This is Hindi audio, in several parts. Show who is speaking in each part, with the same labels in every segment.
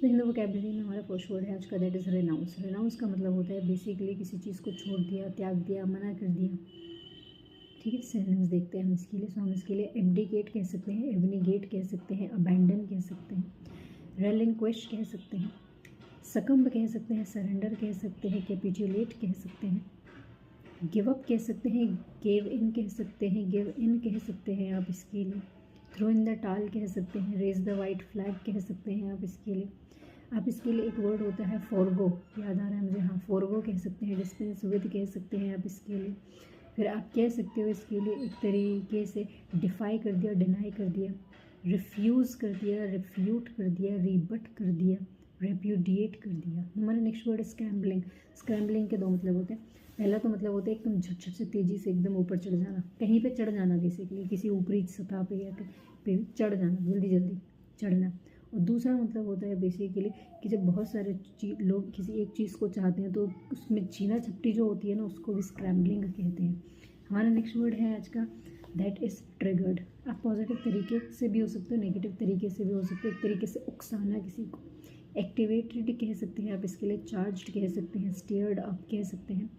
Speaker 1: तो हिंदू वोकैबुलरी में हमारा फर्स्ट वर्ड है आज का, दैट इज़ रेनाउंस। रेनाउंस का मतलब होता है बेसिकली किसी चीज़ को छोड़ दिया, त्याग दिया, मना कर दिया। ठीक है, सिनोनिम्स देखते हैं हम इसके लिए। सो हम इसके लिए एब्डिकेट कह सकते हैं, एबनीगेट कह सकते हैं, अबैंडन कह सकते हैं, रेलिंक्विश कह सकते हैं, सकम्ब कह सकते हैं, सरेंडर कह सकते हैं, कैपिचुलेट कह सकते हैं, गिव अप कह सकते हैं, गेव इन कह सकते हैं, गिव इन कह सकते हैं आप इसके लिए, थ्रो इन द टाल कह सकते हैं, रेज द वाइट फ्लैग कह सकते हैं आप इसके लिए। आप इसके लिए एक वर्ड होता है फॉरगो, याद आ रहा है मुझे, हाँ फॉरगो कह सकते हैं, डिस्पेंस विद कह सकते हैं आप इसके लिए। फिर आप कह सकते हो इसके लिए एक तरीके से डिफाई कर दिया, डिनाई कर दिया, रिफ्यूज़ कर दिया, रिफ्यूट कर दिया, रिबट कर दिया, रेप्यूडिएट कर दिया। हमारा नेक्स्ट वर्ड स्क्रैम्बलिंग। स्क्रैम्बलिंग के दो मतलब होते हैं। पहला तो मतलब होता है एकदम झट से तेज़ी से एकदम ऊपर चढ़ जाना, कहीं पे चढ़ जाना, बेसिकली किसी ऊपरी सतह पे या पे चढ़ जाना, जल्दी जल्दी चढ़ना। और दूसरा मतलब होता है बेसिकली कि जब बहुत सारे लोग किसी एक चीज़ को चाहते हैं तो उसमें छीना झपटी जो होती है ना, उसको भी स्क्रैम्बलिंग कहते हैं। हमारा नेक्स्ट वर्ड है आज का, दैट इज़ ट्रिगर्ड। आप पॉजिटिव तरीके से भी हो सकते हो, नेगेटिव तरीके से भी हो सकते हो। एक तरीके से उकसाना किसी को, एक्टिवेटेड कह सकते हैं आप इसके लिए, चार्ज्ड कह सकते हैं, स्टीयर्ड अप कह सकते हैं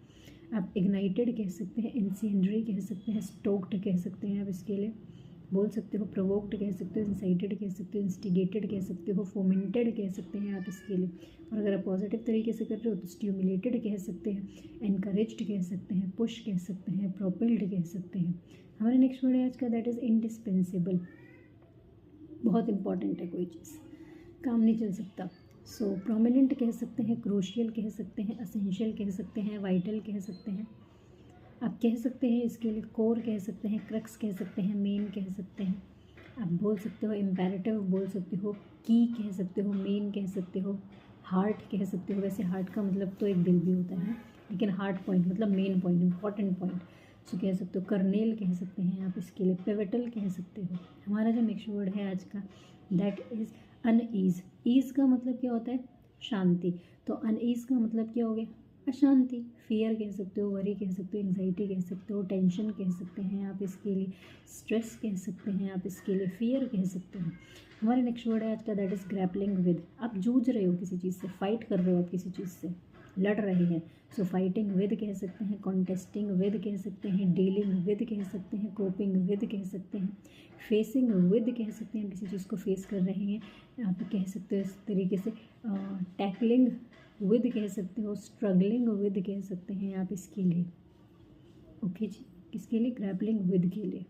Speaker 1: आप, इग्नाइटेड कह सकते हैं, इंसेंडरी कह सकते हैं, स्टोक्ड कह सकते हैं आप इसके लिए, बोल सकते हो, प्रोवोक्ड कह सकते हो, इंसाइटेड कह सकते हो, इंस्टिगेटेड कह सकते हो, फोमेंटेड कह सकते हैं आप इसके लिए। और अगर आप पॉजिटिव तरीके से कर रहे हो तो स्टिमुलेटेड कह सकते हैं, एनकरेज्ड कह सकते हैं, पुश कह सकते हैं, प्रोपेल्ड कह सकते हैं। हमारा नेक्स्ट वर्ड है आज का, दैट इज़ इंडिस्पेंसिबल। बहुत इंपॉर्टेंट है, कोई चीज़ काम नहीं चल सकता। सो प्रोमिनेंट कह सकते हैं, क्रूशियल कह सकते हैं, असेंशियल कह सकते हैं, वाइटल कह सकते हैं। आप कह सकते हैं इसके लिए कोर कह सकते हैं, क्रक्स कह सकते हैं, मेन कह सकते हैं। आप बोल सकते हो इम्पेरेटिव बोल सकते हो, की कह सकते हो, मेन कह सकते हो, हार्ट कह सकते हो। वैसे हार्ट का मतलब तो एक दिल भी होता है, लेकिन हार्ट पॉइंट मतलब मेन पॉइंट, इंपॉर्टेंट पॉइंट। सो कह सकते हो, कर्नेल कह सकते हैं आप इसके लिए, पिवटल कह सकते हो। हमारा जो नेक्स्ट वर्ड है आज का, दैट इज़ अनईज। ईज का मतलब क्या होता है, शांति। तो अनईज का मतलब क्या हो गया, अशांति। फियर कह सकते हो, वरी कह सकते हो, एंग्जाइटी कह सकते हो, टेंशन कह सकते हैं आप इसके लिए, स्ट्रेस कह सकते हैं आप इसके लिए, फियर कह सकते हैं। हमारा नेक्स्ट वर्ड है आज का, दैट इज़ ग्रैपलिंग विद। आप जूझ रहे हो किसी चीज़ से, फाइट कर रहे हो आप किसी चीज़ से, लड़ रहे हैं। सो फाइटिंग विद कह सकते हैं, कॉन्टेस्टिंग विद कह सकते हैं, डीलिंग विद कह सकते हैं, कोपिंग विद कह सकते हैं, फेसिंग विद कह सकते हैं, किसी चीज़ को फेस कर रहे हैं आप कह सकते हो इस तरीके से। टैकलिंग विद कह सकते हो, स्ट्रगलिंग विद कह सकते हैं आप इसके लिए। ओके जी, किसके लिए, ग्रैपलिंग विद के लिए।